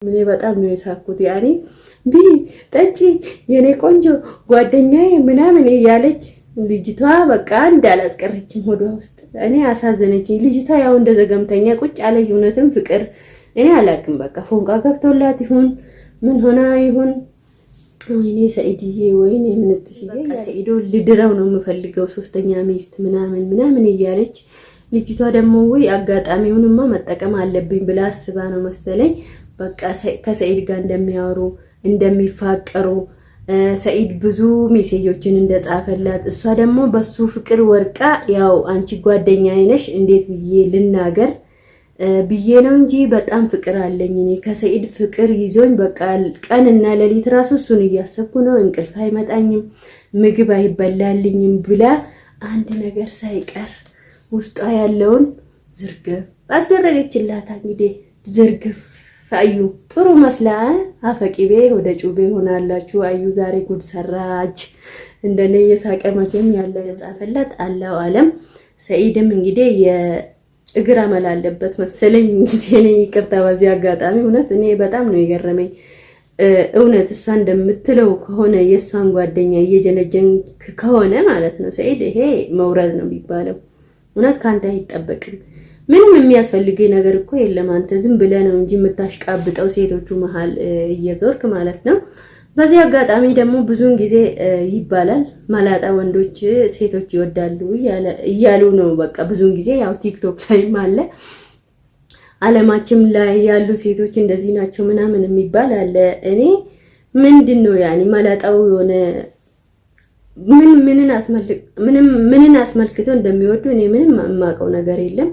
እኔ በጣም ነው የሳኩት። ያኔ ቢ ጠጪ የኔ ቆንጆ ጓደኛዬ ምናምን እያለች ልጅቷ በቃ እንዳላስቀረችኝ ሆዷ ውስጥ እኔ አሳዘነችኝ። ልጅቷ ያው እንደዘገምተኛ ቁጭ አለች። እውነትም ፍቅር እኔ አላቅም። በቃ ፎንቃ ገብቶላት ይሁን ምን ሆና ይሁን ወይኔ ሰኢድዬ ወይኔ ምንትሽዬ ሰኢዶ ልድረው ነው የምፈልገው ሶስተኛ ሚስት ምናምን እያለች ልጅቷ ደግሞ ወይ አጋጣሚውንማ መጠቀም አለብኝ ብላ አስባ ነው መሰለኝ በቃ ከሰኢድ ጋር እንደሚያወሩ እንደሚፋቀሩ ሰኢድ ብዙ ሜሴጆችን እንደጻፈላት እሷ ደግሞ በሱ ፍቅር ወርቃ ያው አንቺ ጓደኛዬ ነሽ እንዴት ብዬ ልናገር ብዬ ነው እንጂ በጣም ፍቅር አለኝ እኔ ከሰኢድ ፍቅር ይዞኝ በቃ ቀንና ሌሊት ራሱ እሱን እያሰብኩ ነው እንቅልፍ አይመጣኝም ምግብ አይበላልኝም ብላ አንድ ነገር ሳይቀር ውስጧ ያለውን ዝርግፍ አስደረገችላት። እንግዲህ ዝርግፍ አዩ ጥሩ መስላ አፈቂቤ ወደ ጩቤ ሆናላችሁ። አዩ ዛሬ ጉድ ሰራች። እንደኔ የሳቀ መቼም ያለ የጻፈላት አላው ዓለም። ሰኢድም እንግዲህ የእግር አመል አለበት መሰለኝ። እንግዲህ እኔ ይቅርታ በዚህ አጋጣሚ እውነት እኔ በጣም ነው የገረመኝ። እውነት እሷ እንደምትለው ከሆነ የእሷን ጓደኛ እየጀነጀን ከሆነ ማለት ነው ሰኢድ ይሄ መውረድ ነው የሚባለው። እውነት ካንተ አይጠበቅም። ምንም የሚያስፈልግ ነገር እኮ የለም። አንተ ዝም ብለህ ነው እንጂ የምታሽቃብጠው ሴቶቹ መሃል እየዞርክ ማለት ነው። በዚህ አጋጣሚ ደግሞ ብዙውን ጊዜ ይባላል ማላጣ ወንዶች ሴቶች ይወዳሉ እያሉ ነው። በቃ ብዙውን ጊዜ ያው ቲክቶክ ላይም አለ ዓለማችን ላይ ያሉ ሴቶች እንደዚህ ናቸው ምናምን የሚባል አለ። እኔ ምንድነው ያኒ ማላጣው የሆነ ምንን አስመልክተው እንደሚወዱ እኔ ምንም የማውቀው ነገር የለም።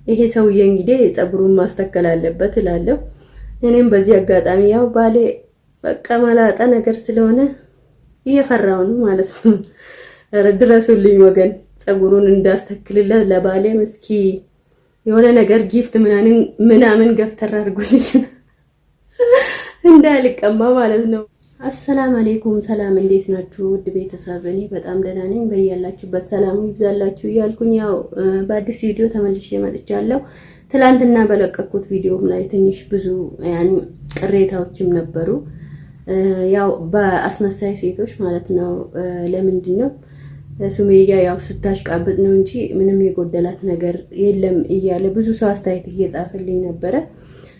ይሄ ሰውዬ እንግዲህ ጸጉሩን ማስተከል አለበት እላለሁ። እኔም በዚህ አጋጣሚ ያው ባሌ በቃ ማላጣ ነገር ስለሆነ እየፈራው ነው ማለት ነው። ድረሱልኝ ወገን ጸጉሩን እንዳስተክልለት ለባሌ ምስኪ የሆነ ነገር ጊፍት ምናምን ገፍተር አድርጉልኝ እንዳልቀማ ማለት ነው። አሰላም አለይኩም ሰላም፣ እንዴት ናችሁ ውድ ቤተሰብ? እኔ በጣም ደህና ነኝ። በያላችሁበት ሰላም ይብዛላችሁ እያልኩኝ ያው በአዲስ ቪዲዮ ተመልሼ መጥቻለሁ። ትላንትና በለቀኩት ቪዲዮም ላይ ትንሽ ብዙ ያኒ ቅሬታዎችም ነበሩ። ያው በአስመሳይ ሴቶች ማለት ነው። ለምንድን ነው ሱሜያ ያው ስታሽቃብጥ ነው እንጂ ምንም የጎደላት ነገር የለም እያለ ብዙ ሰው አስተያየት እየጻፈልኝ ነበረ።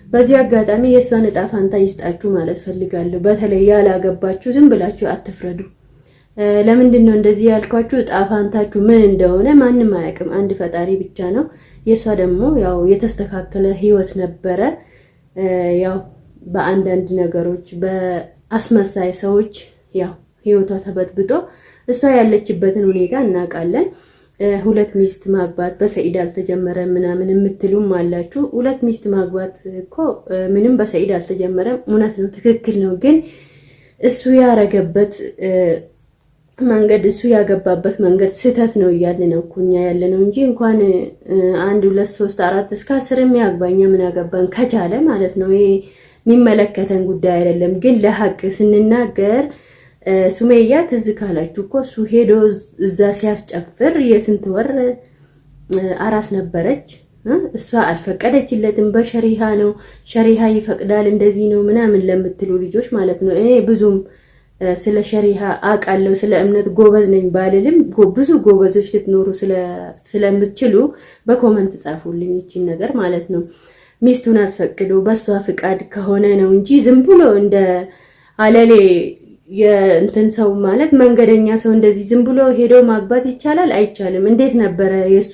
በዚህ አጋጣሚ የሷን ዕጣ ፋንታ ይስጣችሁ ማለት ፈልጋለሁ። በተለይ ያላገባችሁ ዝም ብላችሁ አትፍረዱ። ለምንድን ነው እንደዚህ ያልኳችሁ? ዕጣ ፋንታችሁ ምን እንደሆነ ማንም አያውቅም፣ አንድ ፈጣሪ ብቻ ነው። የሷ ደግሞ ያው የተስተካከለ ህይወት ነበረ። ያው በአንዳንድ ነገሮች በአስመሳይ ሰዎች ያው ህይወቷ ተበጥብጦ እሷ ያለችበትን ሁኔታ እናውቃለን። ሁለት ሚስት ማግባት በሰኢድ አልተጀመረም ምናምን የምትሉም አላችሁ። ሁለት ሚስት ማግባት እኮ ምንም በሰኢድ አልተጀመረም። እውነት ነው፣ ትክክል ነው። ግን እሱ ያረገበት መንገድ እሱ ያገባበት መንገድ ስህተት ነው እያልን ነው እኮ እኛ ያለ ነው እንጂ እንኳን 1 2 3 4 እስከ 10 ያግባኛ ምን ያገባን ከቻለ ማለት ነው። ይሄ የሚመለከተን ጉዳይ አይደለም። ግን ለሐቅ ስንናገር ሱሜያ ትዝ ካላችሁ እኮ እሱ ሄዶ እዛ ሲያስጨፍር የስንት ወር አራስ ነበረች። እሷ አልፈቀደችለትም። በሸሪሃ ነው፣ ሸሪሃ ይፈቅዳል እንደዚህ ነው ምናምን ለምትሉ ልጆች ማለት ነው። እኔ ብዙም ስለ ሸሪሃ አውቃለሁ ስለ እምነት ጎበዝ ነኝ ባልልም ብዙ ጎበዞች ልትኖሩ ስለምትችሉ በኮመንት ጻፉልኝ ይቺን ነገር ማለት ነው። ሚስቱን አስፈቅዶ በሷ ፍቃድ ከሆነ ነው እንጂ ዝም ብሎ እንደ አለሌ የእንትን ሰው ማለት መንገደኛ ሰው እንደዚህ ዝም ብሎ ሄዶ ማግባት ይቻላል አይቻልም? እንዴት ነበረ የሱ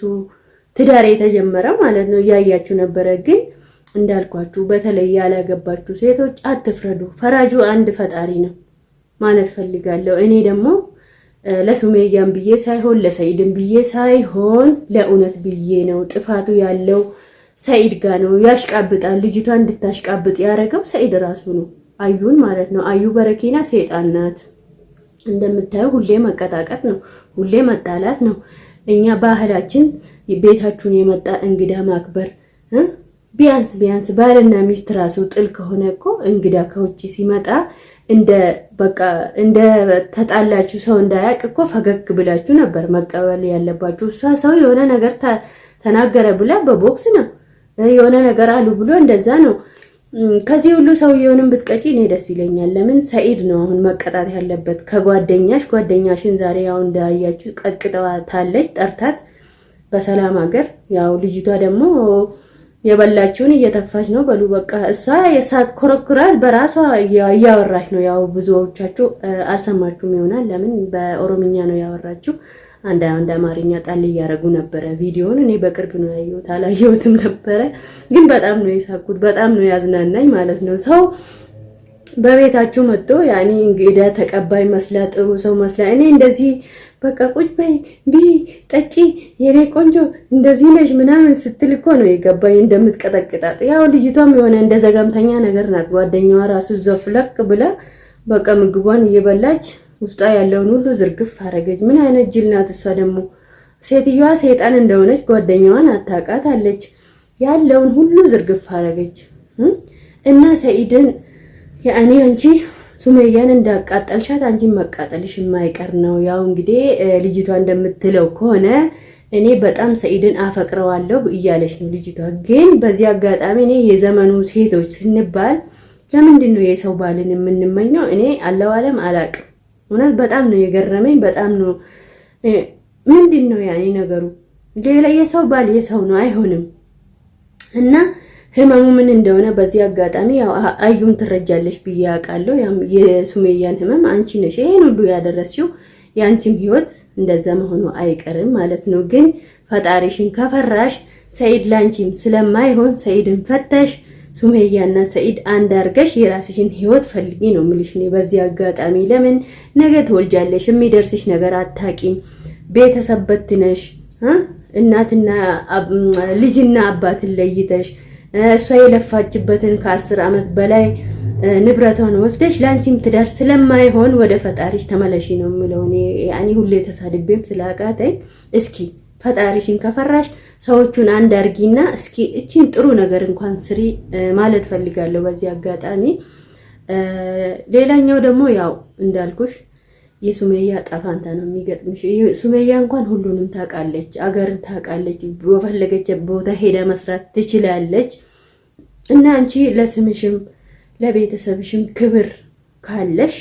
ትዳር የተጀመረው ማለት ነው? እያያችሁ ነበረ። ግን እንዳልኳችሁ በተለይ ያላገባችሁ ሴቶች አትፍረዱ። ፈራጁ አንድ ፈጣሪ ነው ማለት ፈልጋለሁ። እኔ ደግሞ ለሱሜያም ብዬ ሳይሆን ለሰኢድም ብዬ ሳይሆን ለእውነት ብዬ ነው። ጥፋቱ ያለው ሰኢድ ጋር ነው። ያሽቃብጣል። ልጅቷ እንድታሽቃብጥ ያደረገው ሰኢድ ራሱ ነው። አዩን ማለት ነው። አዩ በረኪና ሰይጣን ናት። እንደምታዩ ሁሌ መቀጣቀጥ ነው፣ ሁሌ መጣላት ነው። እኛ ባህላችን ቤታችሁን የመጣ እንግዳ ማክበር። ቢያንስ ባልና ሚስት ራሱ ጥል ከሆነ እኮ እንግዳ ከውጪ ሲመጣ እንደ ተጣላችሁ ሰው እንዳያቅ እኮ ፈገግ ብላችሁ ነበር መቀበል ያለባችሁ። እሷ ሰው የሆነ ነገር ተናገረ ብላ በቦክስ ነው የሆነ ነገር አሉ ብሎ እንደዛ ነው ከዚህ ሁሉ ሰውየውንም ብትቀጪ እኔ ደስ ይለኛል። ለምን ሰኢድ ነው አሁን መቀጣት ያለበት ጓደኛሽን ዛሬ ያው እንዳያችሁ ቀጥቅጣታለች ጠርታት በሰላም ሀገር። ያው ልጅቷ ደግሞ የበላችሁን እየተፋች ነው በሉ በቃ እሷ የሳት ኮረኩራት በራሷ እያወራች ነው። ያው ብዙዎቻችሁ አልሰማችሁም ይሆናል። ለምን በኦሮምኛ ነው ያወራችሁ። አንድ አማርኛ ጣል እያደረጉ ነበረ ቪዲዮውን። እኔ በቅርብ ነው ያየሁት አላየሁትም ነበረ፣ ግን በጣም ነው የሳኩት፣ በጣም ነው ያዝናናኝ ማለት ነው። ሰው በቤታችሁ መጥቶ ያኔ እንግዳ ተቀባይ መስላ ጥሩ ሰው መስላ እኔ እንደዚህ በቃ ቁጭ በይ ቢ ጠጪ የኔ ቆንጆ እንደዚህ ነሽ ምናምን ስትል እኮ ነው የገባኝ እንደምትቀጠቅጣት። ያው ልጅቷም የሆነ እንደ ዘገምተኛ ነገር ናት። ጓደኛዋ ራሱ ዘፍለቅ ብላ በቃ ምግቧን እየበላች ውስጧ ያለውን ሁሉ ዝርግፍ አረገች። ምን አይነት ጅል ናት እሷ ደግሞ። ሴትዮዋ ሰይጣን እንደሆነች ጓደኛዋን አታውቃታለች። ያለውን ሁሉ ዝርግፍ አረገች እና ሰኢድን ያኔ አንቺ ሱመያን እንዳቃጠልሻት አንቺን መቃጠልሽ የማይቀር ነው። ያው እንግዲህ ልጅቷ እንደምትለው ከሆነ እኔ በጣም ሰኢድን አፈቅረዋለሁ እያለች ነው ልጅቷ። ግን በዚህ አጋጣሚ እኔ የዘመኑ ሴቶች ስንባል ለምንድን ነው የሰው ባልን የምንመኘው? እኔ አለው ዓለም አላቅም። እውነት በጣም ነው የገረመኝ። በጣም ነው ምንድን ነው ያኔ ነገሩ? ሌላ የሰው ባል የሰው ነው አይሆንም። እና ህመሙ ምን እንደሆነ በዚህ አጋጣሚ ያው አዩም ትረጃለሽ ብዬ አውቃለሁ። የሱመያን ህመም አንቺ ነሽ ይሄን ሁሉ ያደረስሽው። ያንቺም ህይወት እንደዛ መሆኑ አይቀርም ማለት ነው። ግን ፈጣሪሽን ከፈራሽ ሰኢድ ላንቺም ስለማይሆን ሰኢድን ፈተሽ ሱመያና ሰኢድ አንድ አርገሽ የራስሽን ህይወት ፈልጊ ነው የምልሽ ነው በዚህ አጋጣሚ። ለምን ነገ ትወልጃለሽ፣ የሚደርስሽ ነገር አታቂም። ቤተሰብ በትነሽ እናትና ልጅና አባትን ለይተሽ እሷ የለፋችበትን ከ10 ዓመት በላይ ንብረቷን ወስደሽ ላንቺም ትዳር ስለማይሆን ወደ ፈጣሪሽ ተመለሺ ነው የምለው እኔ። ያኒ ሁሌ ተሳድቤም ስላቃተኝ እስኪ ፈጣሪሽን ከፈራሽ ሰዎቹን አንድ አርጊና እስኪ እቺን ጥሩ ነገር እንኳን ስሪ ማለት ፈልጋለሁ በዚህ አጋጣሚ። ሌላኛው ደግሞ ያው እንዳልኩሽ የሱመያ ጣፋንታ ነው የሚገጥምሽ። ሱመያ እንኳን ሁሉንም ታውቃለች፣ አገርን ታውቃለች፣ በፈለገች ቦታ ሄዳ መስራት ትችላለች። እና አንቺ ለስምሽም ለቤተሰብሽም ክብር ካለሽ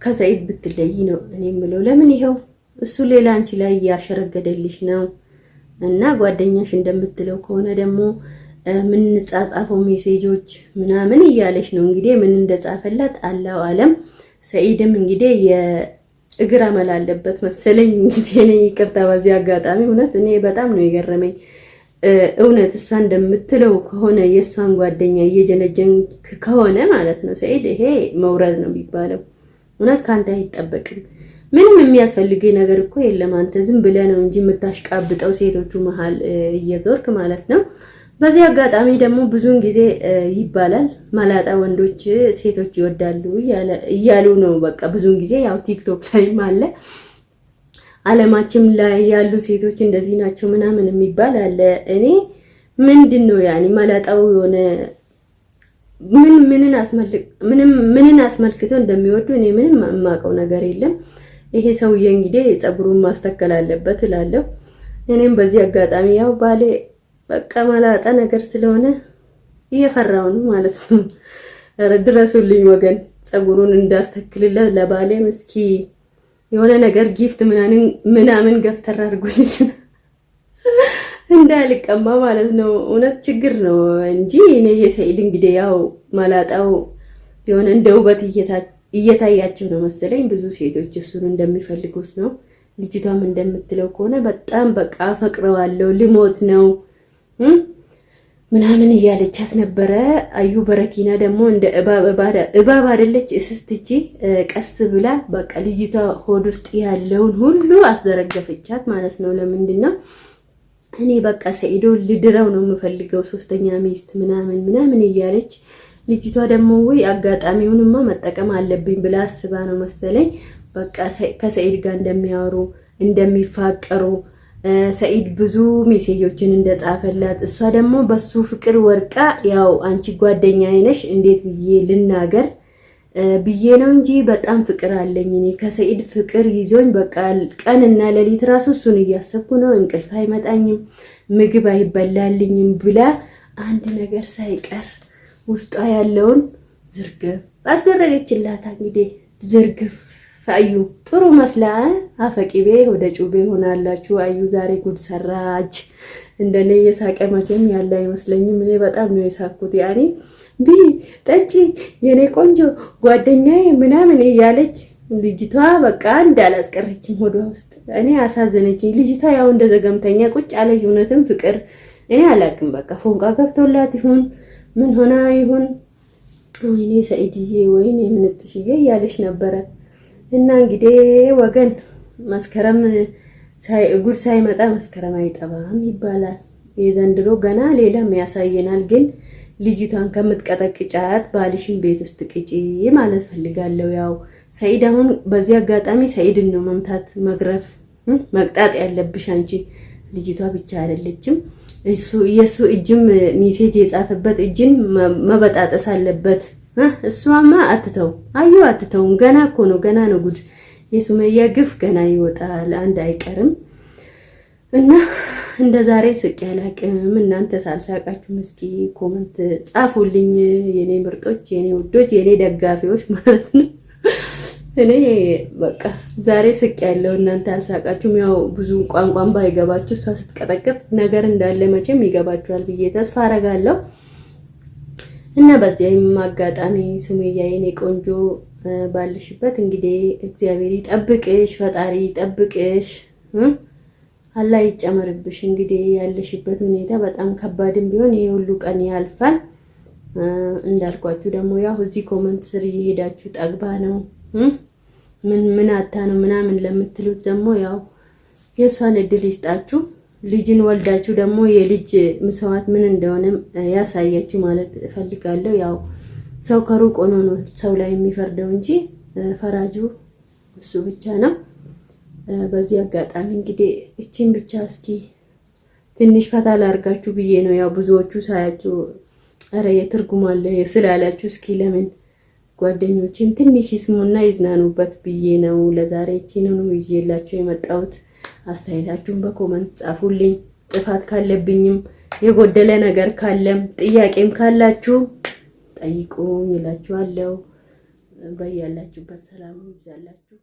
ከሰኢድ ብትለይ ነው እኔ የምለው። ለምን ይሄው እሱ ሌላ አንቺ ላይ ያሸረገደልሽ ነው። እና ጓደኛሽ እንደምትለው ከሆነ ደግሞ ምን እንጻጻፈው ሜሴጆች ምናምን እያለሽ ነው እንግዲህ ምን እንደጻፈላት አላው ዓለም። ሰኢድም እንግዲህ የእግር አመል አለበት መሰለኝ እንግዲህ እኔ ይቅርታ በዚህ አጋጣሚ እውነት እኔ በጣም ነው የገረመኝ። እውነት እሷ እንደምትለው ከሆነ የእሷን ጓደኛ እየጀነጀን ከሆነ ማለት ነው ሰኢድ ይሄ መውረድ ነው የሚባለው። እውነት ካንተ አይጠበቅም። ምንም የሚያስፈልገኝ ነገር እኮ የለም። አንተ ዝም ብለህ ነው እንጂ የምታሽቃብጠው ሴቶቹ መሃል እየዞርክ ማለት ነው። በዚህ አጋጣሚ ደግሞ ብዙውን ጊዜ ይባላል መላጣ ወንዶች ሴቶች ይወዳሉ እያሉ ነው። በቃ ብዙውን ጊዜ ያው ቲክቶክ ላይም አለ ዓለማችን ላይ ያሉ ሴቶች እንደዚህ ናቸው ምናምን የሚባል አለ። እኔ ምንድነው ያኒ መላጣው የሆነ ምንን አስመልክተው እንደሚወዱ እኔ ምንም የማውቀው ነገር የለም። ይሄ ሰውዬ እንግዲህ ጸጉሩን ማስተከል አለበት እላለሁ። እኔም በዚህ አጋጣሚ ያው ባሌ በቃ መላጣ ነገር ስለሆነ እየፈራው ነው ማለት ነው። ድረሱልኝ ወገን፣ ጸጉሩን እንዳስተክልለት ለባሌ እስኪ የሆነ ነገር ጊፍት ምናምን ገፍተር አድርጉልኝ እንዳልቀማ ማለት ነው። እውነት ችግር ነው እንጂ እኔ የሰኢድ እንግዲህ ያው መላጣው የሆነ እንደ ውበት እየታያቸው ነው መሰለኝ ብዙ ሴቶች እሱን እንደሚፈልጉት ነው። ልጅቷም እንደምትለው ከሆነ በጣም በቃ አፈቅረዋለሁ ልሞት ነው ምናምን እያለቻት ነበረ። አዩ በረኪና ደግሞ እንደ እባብ አይደለች እስስትጂ ቀስ ብላ በቃ ልጅቷ ሆድ ውስጥ ያለውን ሁሉ አስዘረገፈቻት ማለት ነው። ለምንድነው እኔ በቃ ሰኢዶ ልድረው ነው የምፈልገው ሶስተኛ ሚስት ምናምን እያለች ልጅቷ ደግሞ ወይ አጋጣሚውንማ መጠቀም አለብኝ ብላ አስባ ነው መሰለኝ በቃ ከሰኢድ ጋር እንደሚያወሩ እንደሚፋቀሩ ሰኢድ ብዙ ሜሴጆችን እንደጻፈላት እሷ ደግሞ በሱ ፍቅር ወርቃ ያው አንቺ ጓደኛዬ ነሽ እንዴት ብዬ ልናገር ብዬ ነው እንጂ በጣም ፍቅር አለኝ እኔ ከሰኢድ ፍቅር ይዞኝ በቃ ቀንና ሌሊት ራሱ እሱን እያሰብኩ ነው። እንቅልፍ አይመጣኝም፣ ምግብ አይበላልኝም ብላ አንድ ነገር ሳይቀር ውስጧ ያለውን ዝርግፍ አስደረገችላት። እንግዲህ ዝርግፍ አዩ ጥሩ መስላ አፈቂቤ ወደ ጩቤ ሆናላችሁ። አዩ ዛሬ ጉድ ሰራች። እንደኔ የሳቀ መቼም ያለ አይመስለኝም። እኔ በጣም ነው የሳኩት። ያኔ ጠጪ የኔ ቆንጆ ጓደኛዬ ምናምን እያለች ልጅቷ በቃ እንዳላስቀረችኝ ሆዷ ውስጥ እኔ አሳዘነችኝ። ልጅቷ ያው እንደ ዘገምተኛ ቁጭ አለች። እውነትም ፍቅር እኔ አላቅም። በቃ ፎንቃ ገብቶላት ይሁን ምን ሆና ይሁን ወይኔ ሰኢድዬ ወይኔ ምንትሽዬ እያለች ነበረ። እና እንግዲህ ወገን መስከረም ጉድ ሳይመጣ መስከረም አይጠባም ይባላል። የዘንድሮ ገና ሌላም ያሳየናል። ግን ልጅቷን ከምትቀጠቅጫት ባልሽን ቤት ውስጥ ቅጪ ማለት ፈልጋለሁ። ያው ሰኢድ አሁን በዚህ አጋጣሚ ሰኢድን ነው መምታት መግረፍ መቅጣት ያለብሽ አንቺ። ልጅቷ ብቻ አይደለችም የሱ እጅም ሜሴጅ የጻፈበት እጅን መበጣጠስ አለበት። እሷማ አትተው አዩ አትተውም። ገና እኮ ነው ገና ነው ጉድ። የሱመያ ግፍ ገና ይወጣል። አንድ አይቀርም። እና እንደ ዛሬ ስቅ ያላቅም። እናንተ ሳልሳቃችሁ እስኪ ኮመንት ጻፉልኝ የኔ ምርጦች፣ የኔ ውዶች፣ የኔ ደጋፊዎች ማለት ነው። እኔ በቃ ዛሬ ስቅ ያለው እናንተ አልሳቃችሁም። ያው ብዙ ቋንቋን ባይገባችሁ እሷ ስትቀጠቅጥ ነገር እንዳለ መቼም ይገባችኋል ብዬ ተስፋ አረጋለሁ። እና በዚህም አጋጣሚ ሱመያ የኔ ቆንጆ ባልሽበት እንግዲህ እግዚአብሔር ይጠብቅሽ፣ ፈጣሪ ይጠብቅሽ፣ አላህ ይጨመርብሽ። እንግዲህ ያለሽበት ሁኔታ በጣም ከባድም ቢሆን ይሄ ሁሉ ቀን ያልፋል። እንዳልኳችሁ ደግሞ ያው እዚህ ኮመንት ስር እየሄዳችሁ ጠግባ ነው ምን አታ ነው ምናምን ለምትሉት ደግሞ ያው የሷን እድል ይስጣችሁ። ልጅን ወልዳችሁ ደግሞ የልጅ መስዋዕት ምን እንደሆነ ያሳያችሁ ማለት እፈልጋለሁ። ያው ሰው ከሩቅ ሆኖ ነው ሰው ላይ የሚፈርደው እንጂ ፈራጁ እሱ ብቻ ነው። በዚህ አጋጣሚ እንግዲህ እቺን ብቻ እስኪ ትንሽ ፈታ ላርጋችሁ ብዬ ነው። ያው ብዙዎቹ ሳያችሁ አረ የትርጉም አለ ስላላችሁ እስኪ ለምን ጓደኞቼም ትንሽ ይስሙና ይዝናኑበት ብዬ ነው ለዛሬ እቺን ነው ይዤላችሁ የመጣሁት። አስተያየታችሁን በኮመንት ጻፉልኝ። ጥፋት ካለብኝም የጎደለ ነገር ካለም ጥያቄም ካላችሁ ጠይቁኝ እላችኋለሁ። በያላችሁበት ሰላም ይብዛላችሁ።